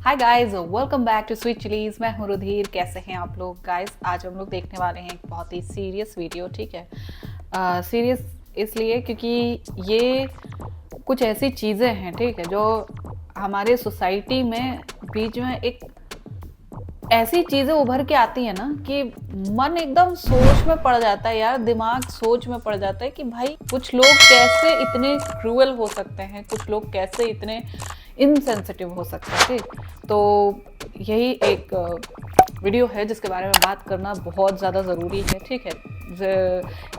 Hi guys, welcome back to sweet chillies. मैं हूं रुधिर। कैसे हैं आप लोग गाइस? आज हम लोग देखने वाले हैं एक बहुत ही सीरियस वीडियो। ठीक है, सीरियस इसलिए क्योंकि ये कुछ ऐसी चीज़ें हैं, ठीक है, जो हमारे सोसाइटी में बीच में एक ऐसी चीज़ें उभर के आती है ना कि मन एकदम सोच में पड़ जाता है यार। दिमाग सोच में पड़ जाता है कि भाई कुछ लोग कैसे इतने क्रूअल हो सकते हैं, कुछ लोग कैसे इतने इनसेंसिटिव हो सकते हैं। ठीक, तो यही एक वीडियो है जिसके बारे में बात करना बहुत ज़्यादा ज़रूरी है। ठीक है,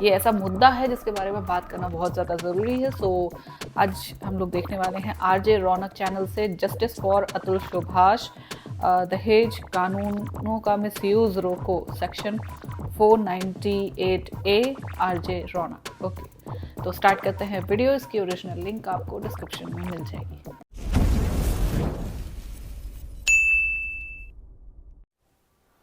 ये ऐसा मुद्दा है जिसके बारे में बात करना बहुत ज़्यादा ज़रूरी है। सो आज हम लोग देखने वाले हैं आरजे रौनक चैनल से जस्टिस फॉर अतुल सुभाष, दहेज कानूनों का मिसयूज रोको, सेक्शन 498A, आरजे रौनक। ओके, तो स्टार्ट करते हैं वीडियो। इसकी ओरिजिनल लिंक आपको डिस्क्रिप्शन में मिल जाएगी।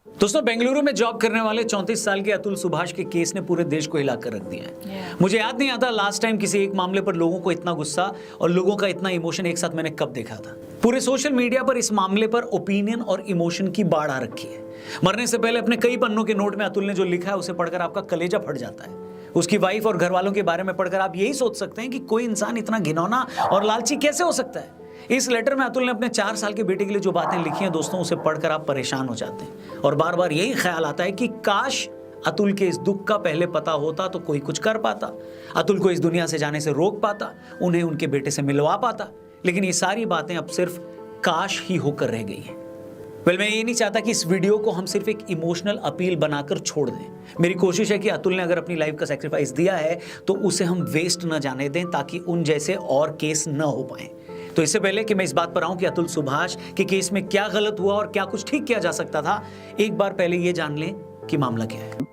दोस्तों, बेंगलुरु में जॉब करने वाले 34 साल के अतुल सुभाष के केस ने पूरे देश को हिलाकर रख दिया है। मुझे याद नहीं आता लास्ट टाइम किसी एक मामले पर लोगों को इतना गुस्सा और लोगों का इतना इमोशन एक साथ मैंने कब देखा था। पूरे सोशल मीडिया पर इस मामले पर ओपिनियन और इमोशन की बाढ़ आ रखी है। मरने से पहले अपने कई पन्नों के नोट में अतुल ने जो लिखा है उसे पढ़कर आपका कलेजा फट जाता है। उसकी वाइफ और घर वालों के बारे में पढ़कर आप यही सोच सकते हैं कि कोई इंसान इतना घिनौना और लालची कैसे हो सकता है। इस लेटर में अतुल ने अपने 4 साल के बेटे के लिए जो बातें लिखी हैं दोस्तों, उसे पढ़कर आप परेशान हो जाते हैं और बार बार यही ख्याल आता है कि काश अतुल के इस दुख का पहले पता होता तो कोई कुछ कर पाता, अतुल को इस दुनिया से जाने से रोक पाता, उन्हें उनके बेटे से मिलवा पाता। लेकिन ये सारी बातें अब सिर्फ काश ही होकर रह गई हैं। मैं ये नहीं चाहता कि इस वीडियो को हम सिर्फ एक इमोशनल अपील बनाकर छोड़ दें। मेरी कोशिश है कि अतुल ने अगर अपनी लाइफ का सैक्रिफाइस दिया है तो उसे हम वेस्ट न जाने दें, ताकि उन जैसे और केस न हो पाए। तो इससे पहले कि मैं इस बात पर आऊं कि अतुल सुभाष के केस में क्या गलत हुआ और क्या कुछ ठीक किया जा सकता था, एक बार पहले ये जान लें कि मामला क्या है।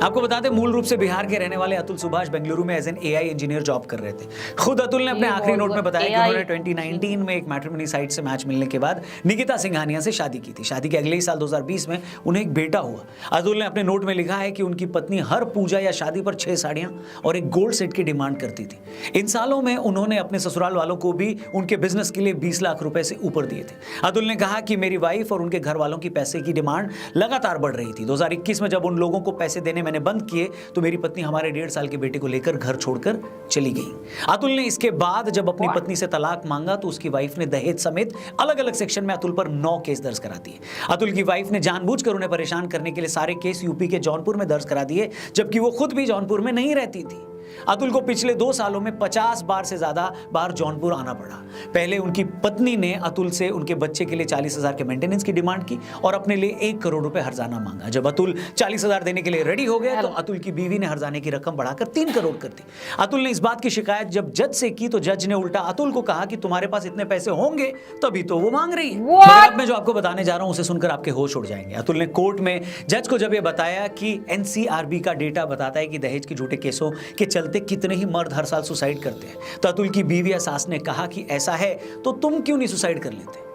आपको बता दें, मूल रूप से बिहार के रहने वाले अतुल सुभाष बेंगलुरु में as an AI engineer job कर रहे थे। खुद अतुल ने अपने आखिरी नोट में बताया कि उन्होंने 2019 में एक मैट्रिमोनी साइट से मैच मिलने के बाद निकिता सिंघानिया से शादी की थी। शादी के अगले ही साल 2020 में उन्हें एक बेटा हुआ। अतुल ने अपने नोट में लिखा है कि उनकी पत्नी हर पूजा या शादी पर 6 साड़ियां और एक गोल्ड सेट की डिमांड करती थी। इन सालों में उन्होंने अपने ससुराल वालों को भी उनके बिजनेस के लिए 20 लाख रुपए से ऊपर दिए थे। अतुल ने कहा कि मेरी वाइफ और उनके घर वालों की पैसे की डिमांड लगातार बढ़ रही थी। 2021 में जब उन लोगों को पैसे देने मैंने बंद किए तो मेरी पत्नी हमारे 1.5 साल के बेटे को लेकर घर छोड़कर चली गई। अतुल ने इसके बाद जब अपनी पत्नी से तलाक मांगा तो उसकी वाइफ ने दहेज समेत अलग अलग सेक्शन में अतुल पर 9 केस दर्ज करा दिए। अतुल की वाइफ ने जानबूझकर उन्हें परेशान करने के लिए सारे केस यूपी के जौनपुर में दर्ज करा दिए, जबकि वो खुद भी जौनपुर में नहीं रहती थी। अतुल को पिछले 2 सालों में 50 बार से ज्यादा बार जौनपुर आना पड़ा। पहले उनकी पत्नी ने अतुल से उनके बच्चे के लिए 40,000 के मेंटेनेंस की डिमांड की और अपने लिए 1 करोड़ रुपए हर्जाना मांगा। जब अतुल 40,000 देने के लिए रेडी हो गए तो अतुल की बीवी ने हर्जाने की रकम बढ़ाकर 3 करोड़ कर दी। अतुल ने इस बात की शिकायत जब जज से की तो जज ने उल्टा अतुल को कहा कि तुम्हारे पास इतने पैसे होंगे तभी तो वो मांग रही है। मगर अब मैं जो आपको बताने जा रहा हूं उसे सुनकर आपके होश उड़ जाएंगे। अतुल ने कोर्ट में जज को जब यह बताया कि एनसीआरबी का डेटा बताता है कि दहेज के झूठे केसों के चलते कितने ही मर्द हर साल सुसाइड करते हैं, तो अतुल की बीवी या सास ने कहा कि ऐसा है तो तुम क्यों नहीं सुसाइड कर लेते।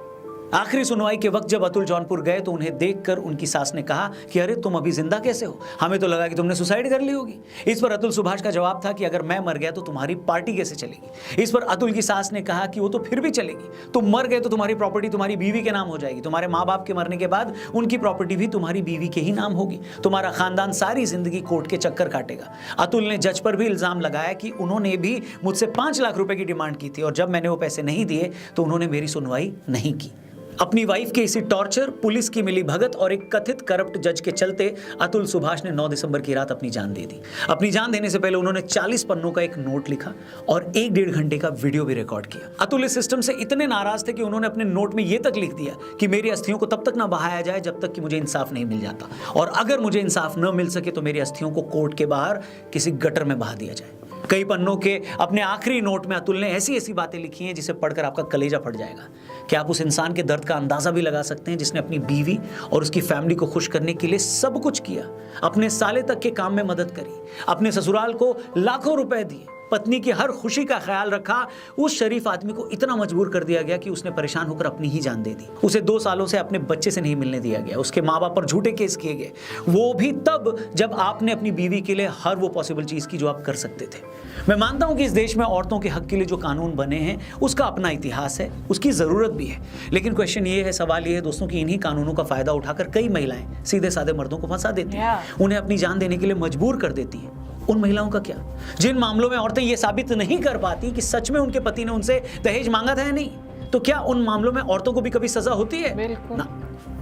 आखिरी सुनवाई के वक्त जब अतुल जौनपुर गए तो उन्हें देखकर उनकी सास ने कहा कि अरे तुम अभी जिंदा कैसे हो, हमें तो लगा कि तुमने सुसाइड कर ली होगी। इस पर अतुल सुभाष का जवाब था कि अगर मैं मर गया तो तुम्हारी पार्टी कैसे चलेगी। इस पर अतुल की सास ने कहा कि वो तो फिर भी चलेगी, तुम मर गए तो तुम्हारी प्रॉपर्टी तुम्हारी बीवी के नाम हो जाएगी, तुम्हारे माँ बाप के मरने के बाद उनकी प्रॉपर्टी भी तुम्हारी बीवी के ही नाम होगी, तुम्हारा खानदान सारी जिंदगी कोर्ट के चक्कर काटेगा। अतुल ने जज पर भी इल्जाम लगाया कि उन्होंने भी मुझसे 5 लाख रुपए की डिमांड की थी और जब मैंने वो पैसे नहीं दिए तो उन्होंने मेरी सुनवाई नहीं की। अपनी वाइफ के इसी टॉर्चर, पुलिस की मिली भगत और एक कथित करप्ट जज के चलते अतुल सुभाष ने 9 दिसंबर की रात अपनी जान दे दी। अपनी जान देने से पहले उन्होंने 40 पन्नों का एक नोट लिखा और 1-1.5 घंटे का वीडियो भी रिकॉर्ड किया। अतुल इस सिस्टम से इतने नाराज थे कि उन्होंने अपने नोट में यह तक लिख दिया कि मेरी अस्थियों को तब तक ना बहाया जाए जब तक कि मुझे इंसाफ नहीं मिल जाता, और अगर मुझे इंसाफ न मिल सके तो मेरी अस्थियों को कोर्ट के बाहर किसी गटर में बहा दिया जाए। कई पन्नों के अपने आखिरी नोट में अतुल ने ऐसी ऐसी बातें लिखी हैं जिसे पढ़कर आपका कलेजा फट जाएगा। क्या आप उस इंसान के दर्द का अंदाजा भी लगा सकते हैं जिसने अपनी बीवी और उसकी फैमिली को खुश करने के लिए सब कुछ किया, अपने साले तक के काम में मदद करी, अपने ससुराल को लाखों रुपए दिए, पत्नी की हर खुशी का ख्याल रखा, उस शरीफ आदमी को इतना मजबूर कर दिया गया कि उसने परेशान होकर अपनी ही जान दे दी। उसे 2 सालों से अपने बच्चे से नहीं मिलने दिया गया, उसके माँ बाप पर झूठे केस किए गए, वो भी तब जब आपने अपनी बीवी के लिए हर वो पॉसिबल चीज की जो आप कर सकते थे। मैं मानता हूं कि इस देश में औरतों के हक के लिए जो कानून बने हैं उसका अपना इतिहास है, उसकी जरूरत भी है, लेकिन क्वेश्चन ये है, सवाल ये है दोस्तों कि इन्हीं कानूनों का फायदा उठाकर कई महिलाएं सीधे साधे मर्दों को फंसा देती हैं, उन्हें अपनी जान देने के लिए मजबूर कर देती हैं। उन महिलाओं का क्या, जिन मामलों में औरतें ये साबित नहीं कर पाती कि सच में उनके पति ने उनसे दहेज मांगा था या नहीं, तो क्या उन मामलों में औरतों को भी कभी सजा होती है? बिल्कुल ना,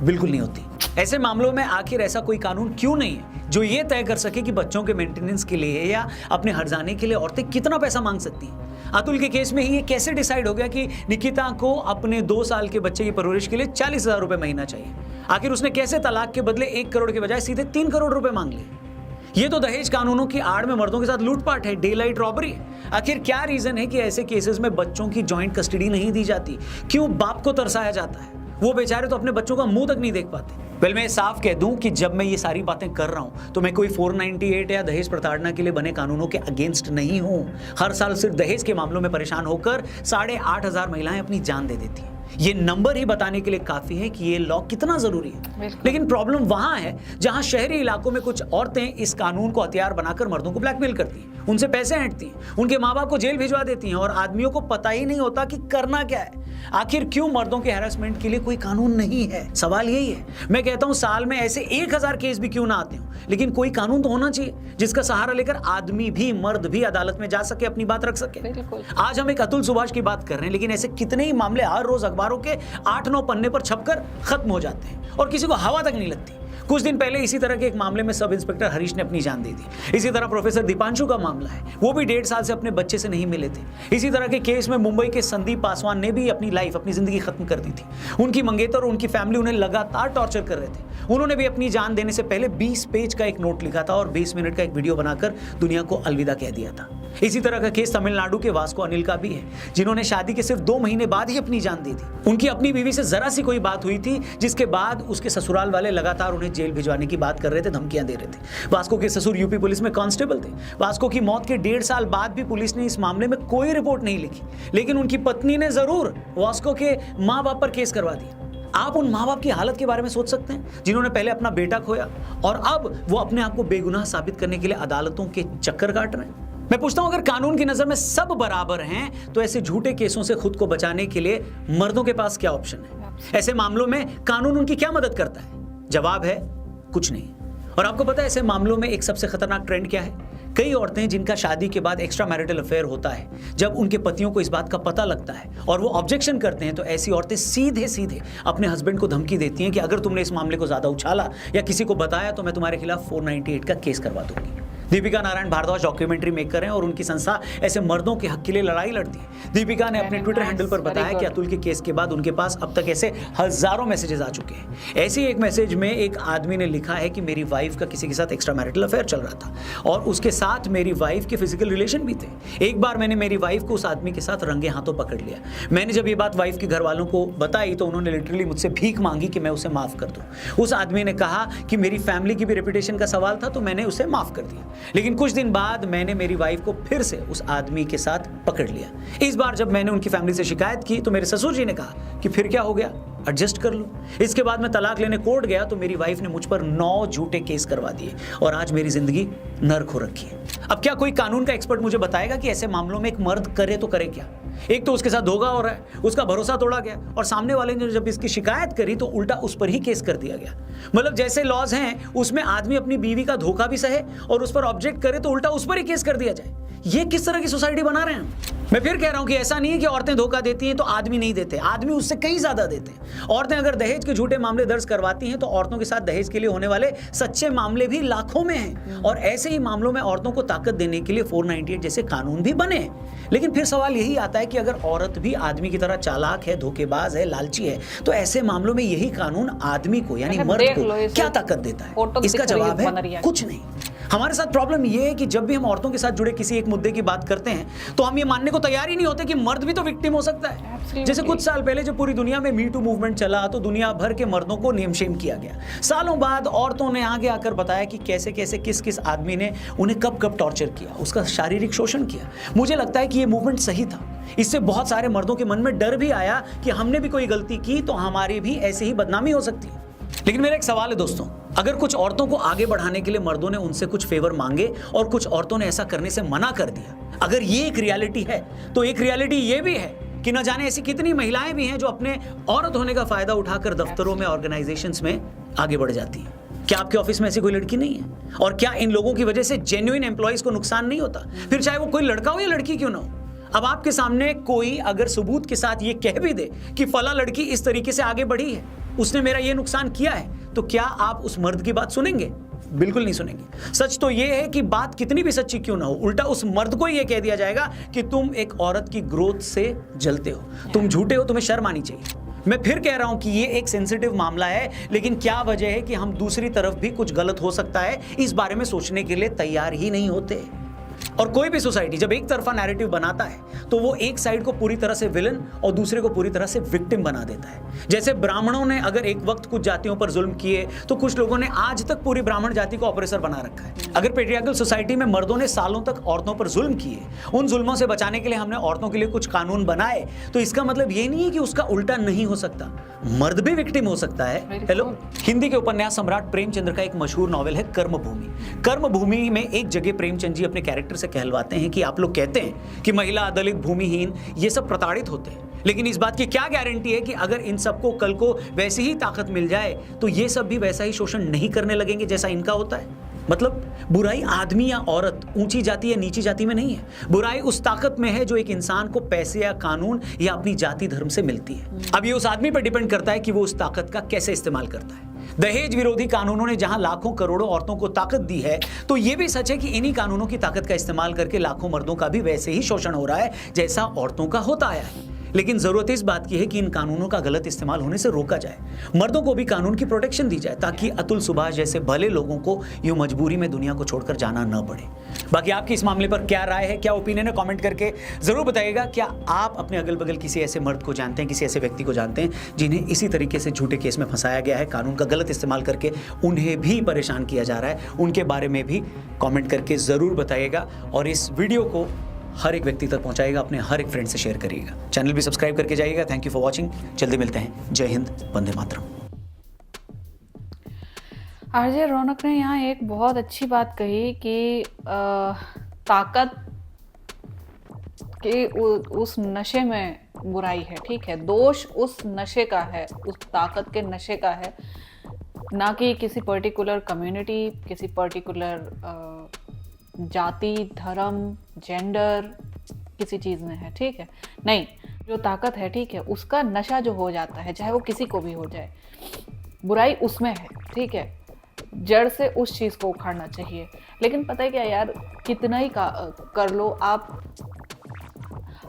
बिल्कुल नहीं होती। ऐसे मामलों में आखिर ऐसा कोई कानून क्यों नहीं है जो ये तय कर सके कि बच्चों के मेंटेनेंस के लिए या अपने हर्जाने के लिए औरतें कितना पैसा मांग सकती हैं? अतुल के केस में ही ये कैसे डिसाइड हो गया कि निकिता को अपने 2 साल के बच्चे की परवरिश के लिए 40,000 रुपए महीना चाहिए? आखिर उसने कैसे तलाक के बदले 1 करोड़ के बजाय सीधे 3 करोड़ रुपए मांग लिए? ये तो दहेज कानूनों की आड़ में मर्दों के साथ लूटपाट है, डे लाइट रॉबरी है। आखिर क्या रीजन है कि ऐसे केसेस में बच्चों की जॉइंट कस्टडी नहीं दी जाती? क्यों बाप को तरसाया जाता है? वो बेचारे तो अपने बच्चों का मुंह तक नहीं देख पाते। वेल, मैं साफ कह दूं कि जब मैं ये सारी बातें कर रहा हूं तो मैं कोई 498 या दहेज प्रताड़ना के लिए बने कानूनों के अगेंस्ट नहीं हूं। हर साल सिर्फ दहेज के मामलों में परेशान होकर 8,500 महिलाएं अपनी जान दे देती हैं। ये नंबर ही बताने के लिए काफी है कि ये लॉ कितना जरूरी है। लेकिन प्रॉब्लम वहां है जहां शहरी इलाकों में कुछ औरतें इस कानून को हथियार बनाकर मर्दों को ब्लैकमेल करती हैं, उनसे पैसे ऐंठती हैं, उनके माँ बाप को जेल भिजवा देती हैं और आदमियों को पता ही नहीं होता कि करना क्या है। आखिर क्यों मर्दों के हैरेसमेंट के लिए कोई कानून नहीं है? सवाल यही है। मैं कहता हूं साल में ऐसे 1000 केस भी क्यों ना आते हो, लेकिन कोई कानून तो होना चाहिए जिसका सहारा लेकर आदमी भी, मर्द भी अदालत में जा सके, अपनी बात रख सके। आज हम एक अतुल सुभाष की बात कर रहे हैं, लेकिन ऐसे कितने ही मामले हर रोज अखबारों के 8-9 पन्ने पर छपकर खत्म हो जाते हैं और किसी को हवा तक नहीं लगती। कुछ दिन पहले इसी तरह के एक मामले में सब इंस्पेक्टर हरीश ने अपनी जान दे दी। इसी तरह प्रोफेसर दीपांशु का मामला है, वो भी 1.5 साल से अपने बच्चे से नहीं मिले थे। इसी तरह के केस में मुंबई के संदीप पासवान ने भी अपनी लाइफ, अपनी जिंदगी खत्म कर दी थी। उनकी मंगेतर और उनकी फैमिली उन्हें लगातार टॉर्चर कर रहे थे। उन्होंने भी अपनी जान देने से पहले 20 पेज का एक नोट लिखा था और 20 मिनट का एक वीडियो बनाकर दुनिया को अलविदा कह दिया था। इसी तरह का केस तमिलनाडु के वास्को अनिल का भी है, जिन्होंने शादी के सिर्फ 2 महीने बाद ही अपनी जान दी थी। उनकी अपनी बीवी से जरा सी कोई बात हुई थी जिसके बाद उसके ससुराल वाले लगातार उन्हें जेल भिजवाने की बात कर रहे थे, धमकियां दे रहे थे। वास्को के ससुर यूपी पुलिस में कांस्टेबल थे। वास्को की मौत के 1.5 साल बाद भी पुलिस ने इस मामले में कोई रिपोर्ट नहीं लिखी, लेकिन उनकी पत्नी ने जरूर वास्को के माँ बाप पर केस करवा दिया। आप उन माँ बाप की हालत के बारे में सोच सकते हैं जिन्होंने पहले अपना बेटा खोया और अब वो अपने आप को बेगुनाह साबित करने के लिए अदालतों के चक्कर काट रहे हैं। मैं पूछता हूं, अगर कानून की नजर में सब बराबर हैं तो ऐसे झूठे केसों से खुद को बचाने के लिए मर्दों के पास क्या ऑप्शन है? ऐसे मामलों में कानून उनकी क्या मदद करता है? जवाब है कुछ नहीं। और आपको पता है ऐसे मामलों में एक सबसे खतरनाक ट्रेंड क्या है? कई औरतें जिनका शादी के बाद एक्स्ट्रा मैरिटल अफेयर होता है, जब उनके पतियों को इस बात का पता लगता है और वो ऑब्जेक्शन करते हैं, तो ऐसी औरतें सीधे सीधे अपने हस्बैंड को धमकी देती हैं कि अगर तुमने इस मामले को ज्यादा उछाला या किसी को बताया तो मैं तुम्हारे खिलाफ 498 का केस करवा दूंगी। दीपिका नारायण भारद्वाज डॉक्यूमेंट्री मेकर हैं और उनकी संस्था ऐसे मर्दों के हक के लिए लड़ाई लड़ती है। दीपिका ने अपने ट्विटर हैंडल पर बताया कि अतुल के केस के बाद उनके पास अब तक ऐसे हजारों मैसेजेस आ चुके हैं। ऐसे ही एक मैसेज में एक आदमी ने लिखा है कि मेरी वाइफ का किसी के साथ एक्स्ट्रा मैरिटल अफेयर चल रहा था और उसके साथ मेरी वाइफ के फिजिकल रिलेशन भी थे। एक बार मैंने मेरी वाइफ को उस आदमी के साथ रंगे हाथों पकड़ लिया। मैंने जब ये बात वाइफ के घर वालों को बताई तो उन्होंने लिटरली मुझसे भीख मांगी कि मैं उसे माफ कर दूं। उस आदमी ने कहा कि मेरी फैमिली की भी रेपुटेशन का सवाल था तो मैंने उसे माफ कर दिया। लेकिन कुछ दिन बाद मैंने मेरी वाइफ को फिर से उस आदमी के साथ पकड़ लिया। इस बार जब मैंने उनकी फैमिली से शिकायत की तो मेरे ससुर जी ने कहा कि फिर क्या हो गया, एडजस्ट कर लो। इसके बाद मैं तलाक लेने कोर्ट गया तो मेरी वाइफ ने मुझ पर 9 झूठे केस करवा दिए और आज मेरी जिंदगी नर्क हो रखी है। अब क्या कोई कानून का एक्सपर्ट मुझे बताएगा कि ऐसे मामलों में एक मर्द करे तो करे क्या? एक तो उसके साथ धोखा हो रहा है, उसका भरोसा तोड़ा गया और सामने वाले ने जब इसकी शिकायत करी तो उल्टा उस पर ही केस कर दिया गया। मतलब जैसे लॉज हैं उसमें आदमी अपनी बीवी का धोखा भी सहे और उस पर ऑब्जेक्ट करे तो उल्टा उस पर ही केस कर दिया जाए। ये किस तरह की सोसाइटी बना रहे हैं? मैं फिर कह रहा हूं कि ऐसा नहीं है कि औरतें धोखा देती हैं तो आदमी नहीं देते, आदमी उससे कहीं ज्यादा देते हैं। औरतें अगर दहेज के झूठे मामले दर्ज करवाती हैं तो औरतों के साथ दहेज के लिए होने वाले सच्चे मामले भी लाखों में हैं और ऐसे ही मामलों में औरतों को ताकत देने के लिए 498 जैसे कानून भी बने। लेकिन फिर सवाल यही आता है कि अगर औरत भी आदमी की तरह चालाक है, धोखेबाज है, लालची है तो ऐसे मामलों में यही कानून आदमी को यानी मर्द को क्या ताकत देता है? इसका जवाब है कुछ नहीं। हमारे साथ प्रॉब्लम ये है कि जब भी हम औरतों के साथ जुड़े किसी एक मुद्दे की बात करते हैं तो हम ये मानने को तैयार ही नहीं होते कि मर्द भी तो विक्टिम हो सकता है। Absolutely. जैसे कुछ साल पहले जब पूरी दुनिया में मी टू मूवमेंट चला तो दुनिया भर के मर्दों को नेम शेम किया गया। सालों बाद औरतों ने आगे आकर बताया कि कैसे कैसे किस किस आदमी ने उन्हें कब कब टॉर्चर किया, उसका शारीरिक शोषण किया। मुझे लगता है कि ये मूवमेंट सही था। इससे बहुत सारे मर्दों के मन में डर भी आया कि हमने भी कोई गलती की तो हमारी भी ऐसे ही बदनामी हो सकती है। लेकिन मेरा एक सवाल है दोस्तों, अगर कुछ औरतों को आगे बढ़ाने के लिए मर्दों ने उनसे कुछ फेवर मांगे और कुछ औरतों ने ऐसा करने से मना कर दिया, अगर ये एक रियलिटी है तो एक रियलिटी ये भी है कि न जाने ऐसी कितनी महिलाएं भी हैं जो अपने औरत होने का फायदा उठाकर दफ्तरों में, ऑर्गेनाइजेशंस में आगे बढ़ जाती हैं। क्या आपके ऑफिस में ऐसी कोई लड़की नहीं है? और क्या इन लोगों की वजह से जेन्युइन एम्प्लॉइज को नुकसान नहीं होता? फिर चाहे वो कोई लड़का हो या लड़की क्यों ना हो। अब आपके सामने कोई अगर सबूत के साथ ये कह भी दे कि फला लड़की इस तरीके से आगे बढ़ी है, उसने मेरा ये नुकसान किया है, तो क्या आप उस मर्द की बात सुनेंगे? बिल्कुल नहीं सुनेंगे। सच तो ये है कि बात कितनी भी सच्ची क्यों ना हो, उल्टा उस मर्द को ये कह दिया जाएगा कि तुम एक औरत की ग्रोथ से जलते हो, तुम झूठे हो, तुम्हें शर्म आनी चाहिए। मैं फिर कह रहा हूं कि ये एक सेंसिटिव मामला है, लेकिन क्या वजह है कि हम दूसरी तरफ भी कुछ गलत हो सकता है इस बारे में सोचने के लिए तैयार ही नहीं होते। और कोई भी सोसाइटी जब एक तरफा नैरेटिव बनाता है तो वो एक साइड को पूरी तरह से विलन और दूसरे को पूरी तरह से विक्टिम बना देता है। जैसे ब्राह्मणों ने अगर एक वक्त कुछ जातियों पर जुल्म किए तो कुछ लोगों ने आज तक पूरी ब्राह्मण जाति को ऑपरेसर बना रखा है। अगर पेट्रियार्कल सोसाइटी में मर्दों ने सालों तक औरतों पर जुल्म किए, उन जुल्मों से बचाने के लिए हमने औरतों के लिए कुछ कानून बनाए, तो इसका मतलब ये नहीं है कि उसका उल्टा नहीं हो सकता, मर्द भी विक्टिम हो सकता है। हेलो, हिंदी के उपन्यास सम्राट प्रेमचंद्र का एक मशहूर नॉवेल है कर्मभूमि। कर्मभूमि में एक जगह प्रेमचंद जी अपने कैरेक्टर से कहलवाते हैं कि आप लोग कहते हैं कि महिला, दलित, भूमिहीन ये सब प्रताड़ित होते हैं, लेकिन इस बात की क्या गारंटी है कि अगर इन सबको कल को वैसी ही ताकत मिल जाए तो ये सब भी वैसा ही शोषण नहीं करने लगेंगे जैसा इनका होता है। मतलब बुराई आदमी या औरत, ऊंची जाति या नीची जाति में नहीं है। बुराई उस ताकत में है जो एक इंसान को पैसे या कानून या अपनी जाति धर्म से मिलती है। अब ये उस आदमी पर डिपेंड करता है कि वो उस ताकत का कैसे इस्तेमाल करता है। दहेज विरोधी कानूनों ने जहां लाखों करोड़ों औरतों को ताकत दी है, तो ये भी सच है कि इन्हीं कानूनों की ताकत का इस्तेमाल करके लाखों मर्दों का भी वैसे ही शोषण हो रहा है जैसा औरतों का होता आया है। लेकिन जरूरत इस बात की है कि इन कानूनों का गलत इस्तेमाल होने से रोका जाए, मर्दों को भी कानून की प्रोटेक्शन दी जाए ताकि अतुल सुभाष जैसे भले लोगों को यूं मजबूरी में दुनिया को छोड़कर जाना न पड़े। बाकी आपकी इस मामले पर क्या राय है, क्या ओपिनियन है, कमेंट करके जरूर बताइएगा। क्या आप अपने अगल बगल किसी ऐसे मर्द को जानते हैं, किसी ऐसे व्यक्ति को जानते हैं जिन्हें इसी तरीके से झूठे केस में फंसाया गया है, कानून का गलत इस्तेमाल करके उन्हें भी परेशान किया जा रहा है? उनके बारे में भी कमेंट करके जरूर बताइएगा और इस वीडियो को हर एक व्यक्ति तक पहुंचाएगा, अपने हर एक फ्रेंड से शेयर करिएगा। चैनल भी सब्सक्राइब करके जाइएगा। Thank you for watching. जल्दी मिलते हैं। जय हिंद, वंदे मातरम। आरजे रौनक ने यहाँ एक बहुत अच्छी बात कही कि ताकत के उस नशे में बुराई है, ठीक है, दोष उस नशे का है, उस ताकत के नशे का है, ना कि किसी पर्टिकुलर कम्युनिटी, किसी पर्टिकुलर जाति, धर्म, जेंडर, किसी चीज़ में है, ठीक है। नहीं, जो ताकत है, ठीक है, उसका नशा जो हो जाता है, चाहे वो किसी को भी हो जाए, बुराई उसमें है, ठीक है। जड़ से उस चीज़ को उखाड़ना चाहिए। लेकिन पता है क्या यार, कितना ही कर लो आप,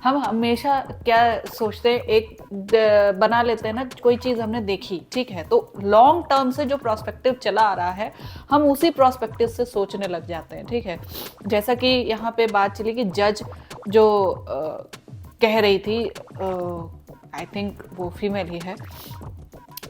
हम हमेशा क्या सोचते हैं, एक बना लेते हैं ना, कोई चीज़ हमने देखी, ठीक है, तो लॉन्ग टर्म से जो प्रोस्पेक्टिव चला आ रहा है हम उसी प्रोस्पेक्टिव से सोचने लग जाते हैं, ठीक है। जैसा कि यहाँ पे बात चली कि जज जो कह रही थी, आई थिंक वो फीमेल ही है,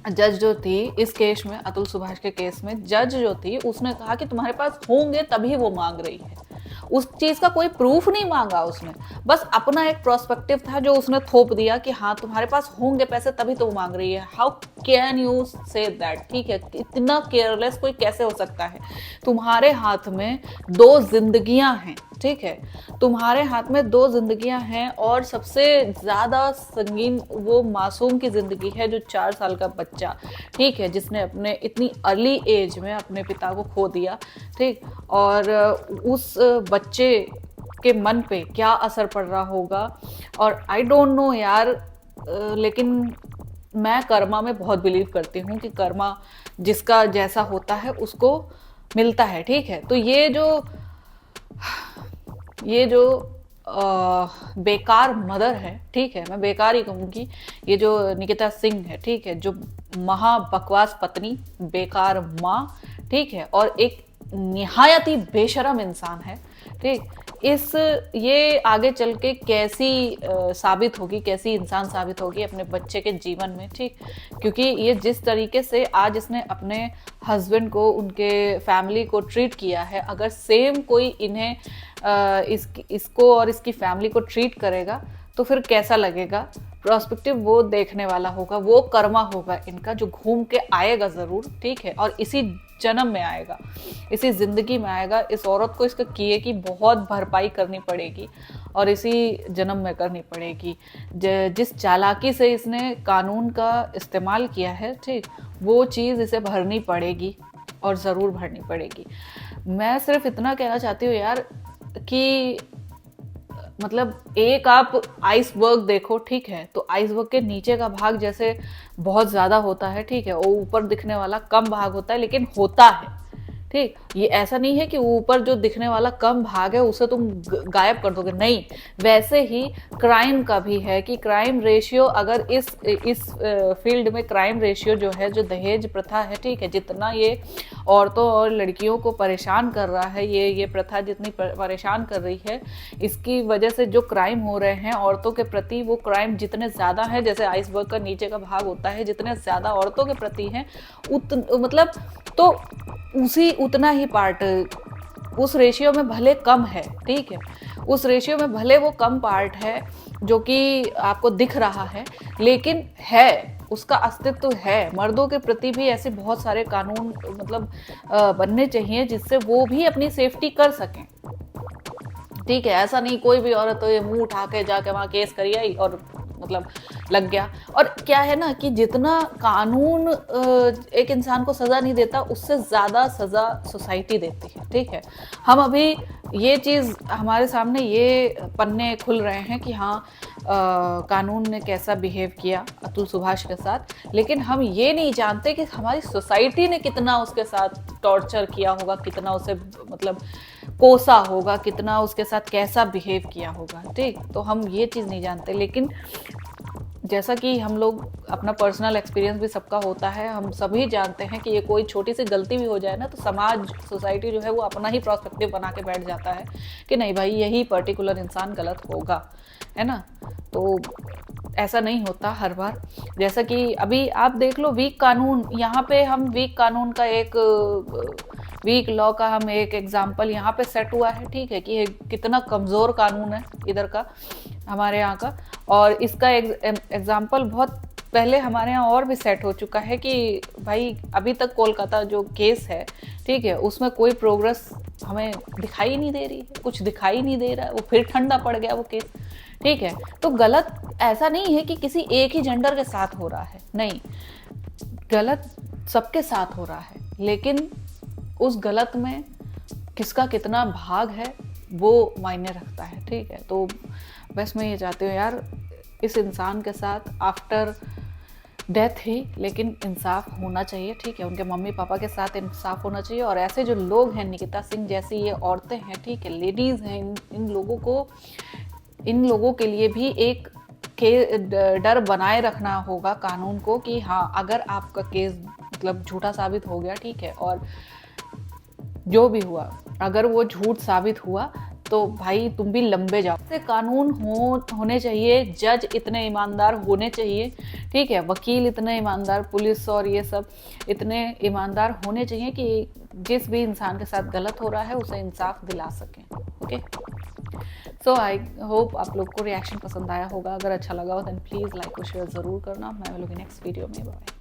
जज जो थी इस केस में, अतुल सुभाष के केस में, जज जो थी उसने कहा कि तुम्हारे पास होंगे तभी वो मांग रही है। उस चीज का कोई प्रूफ नहीं मांगा उसने, बस अपना एक प्रोस्पेक्टिव था जो उसने थोप दिया कि हाँ तुम्हारे पास होंगे पैसे तभी तो मांग रही है। How can you say that, ठीक है, इतना केयरलेस कोई कैसे हो सकता है। तुम्हारे हाथ में 2 जिंदगियां हैं, ठीक है, तुम्हारे हाथ में 2 जिंदगियां हैं और सबसे ज्यादा संगीन वो मासूम की जिंदगी है जो 4 साल का बच्चा, ठीक है, जिसने अपने इतनी अर्ली एज में अपने पिता को खो दिया, ठीक, और उस बच्चे के मन पे क्या असर पड़ रहा होगा। और आई डोंट नो यार, लेकिन मैं कर्मा में बहुत बिलीव करती हूँ कि कर्मा जिसका जैसा होता है उसको मिलता है, ठीक है। तो ये जो बेकार मदर है, ठीक है, मैं बेकार ही कहूँगी, ये जो निकिता सिंह है, ठीक है, जो महा बकवास पत्नी, बेकार माँ, ठीक है, और एक निहायत ही बेशरम इंसान है, ठीक। ये आगे चल के कैसी साबित होगी, कैसी इंसान साबित होगी अपने बच्चे के जीवन में, ठीक। क्योंकि ये जिस तरीके से आज इसने अपने हस्बैंड को, उनके फैमिली को ट्रीट किया है, अगर सेम कोई इन्हें इसको और इसकी फैमिली को ट्रीट करेगा तो फिर कैसा लगेगा। प्रोस्पेक्टिव वो देखने वाला होगा, वो कर्मा होगा इनका, जो घूम के आएगा ज़रूर, ठीक है। और इसी जन्म में आएगा, इसी ज़िंदगी में आएगा। इस औरत को इसका किए की बहुत भरपाई करनी पड़ेगी और इसी जन्म में करनी पड़ेगी। जिस चालाकी से इसने कानून का इस्तेमाल किया है, ठीक, वो चीज़ इसे भरनी पड़ेगी और ज़रूर भरनी पड़ेगी। मैं सिर्फ इतना कहना चाहती हूँ यार कि मतलब एक आप आइसबर्ग देखो, ठीक है, तो आइसबर्ग के नीचे का भाग जैसे बहुत ज़्यादा होता है, ठीक है, वो ऊपर दिखने वाला कम भाग होता है, लेकिन होता है, ठीक। ये ऐसा नहीं है कि ऊपर जो दिखने वाला कम भाग है उसे तुम गायब कर दोगे, नहीं। वैसे ही क्राइम का भी है कि क्राइम रेशियो, अगर इस फील्ड में क्राइम रेशियो जो है, जो दहेज प्रथा है, ठीक है, जितना ये औरतों और लड़कियों को परेशान कर रहा है, ये प्रथा जितनी परेशान कर रही है, इसकी वजह से जो क्राइम हो रहे हैं औरतों के प्रति, वो क्राइम जितने ज़्यादा हैं, जैसे आइसबर्ग का नीचे का भाग होता है, जितने ज़्यादा औरतों के प्रति हैं, मतलब तो उतना ही पार्ट उस रेशियो में भले कम है, ठीक है, उस रेशियो में भले वो कम पार्ट है जो कि आपको दिख रहा है, लेकिन है, उसका अस्तित्व है। मर्दों के प्रति भी ऐसे बहुत सारे कानून मतलब बनने चाहिए जिससे वो भी अपनी सेफ्टी कर सकें, ठीक है। ऐसा नहीं कोई भी औरत तो ये मुंह उठा के जाके वहाँ केस करी आई और मतलब लग गया। और क्या है ना कि जितना कानून एक इंसान को सज़ा नहीं देता, उससे ज़्यादा सज़ा सोसाइटी देती है, ठीक है। हम अभी ये चीज़ हमारे सामने ये पन्ने खुल रहे हैं कि हाँ कानून ने कैसा बिहेव किया अतुल सुभाष के साथ, लेकिन हम ये नहीं जानते कि हमारी सोसाइटी ने कितना उसके साथ टॉर्चर किया होगा, कितना उसे मतलब कोसा होगा, कितना उसके साथ कैसा बिहेव किया होगा, ठीक। तो हम ये चीज़ नहीं जानते, लेकिन जैसा कि हम लोग अपना पर्सनल एक्सपीरियंस भी सबका होता है, हम सभी जानते हैं कि ये कोई छोटी सी गलती भी हो जाए ना, तो समाज, सोसाइटी जो है वो अपना ही पर्सपेक्टिव बना के बैठ जाता है कि नहीं भाई यही पर्टिकुलर इंसान गलत होगा, है ना। तो ऐसा नहीं होता हर बार। जैसा कि अभी आप देख लो वीक कानून, यहाँ पे हम वीक कानून का एक वीक लॉ का हम एक एग्जाम्पल यहाँ पे सेट हुआ है, ठीक है, कि कितना कमज़ोर कानून है इधर का, हमारे यहाँ का। और इसका एग्जाम्पल बहुत पहले हमारे यहाँ और भी सेट हो चुका है कि भाई अभी तक कोलकाता जो केस है, ठीक है, उसमें कोई प्रोग्रेस हमें दिखाई नहीं दे रही है, कुछ दिखाई नहीं दे रहा है, वो फिर ठंडा पड़ गया वो केस, ठीक है। तो गलत ऐसा नहीं है कि किसी एक ही जेंडर के साथ हो रहा है, नहीं, गलत सबके साथ हो रहा है, लेकिन उस गलत में किसका कितना भाग है वो मायने रखता है, ठीक है। तो बस मैं ये चाहती हूँ यार, इस इंसान के साथ आफ्टर डेथ ही लेकिन इंसाफ होना चाहिए, ठीक है। उनके मम्मी पापा के साथ इंसाफ होना चाहिए। और ऐसे जो लोग हैं, निकिता सिंह जैसी ये औरतें हैं, ठीक है, लेडीज़ हैं, इन लोगों के लिए भी एक डर बनाए रखना होगा कानून को कि हाँ अगर आपका केस मतलब झूठा साबित हो गया, ठीक है, और जो भी हुआ अगर वो झूठ साबित हुआ तो भाई तुम भी लंबे जाओ। से कानून होने चाहिए, जज इतने ईमानदार होने चाहिए, ठीक है, वकील इतने ईमानदार, पुलिस और ये सब इतने ईमानदार होने चाहिए कि जिस भी इंसान के साथ गलत हो रहा है उसे इंसाफ दिला सकें। ओके, सो आई होप आप लोग को रिएक्शन पसंद आया होगा। अगर अच्छा लगा हो देन प्लीज़ लाइक और शेयर ज़रूर करना। मैं मिलूंगी नेक्स्ट वीडियो में। बाय।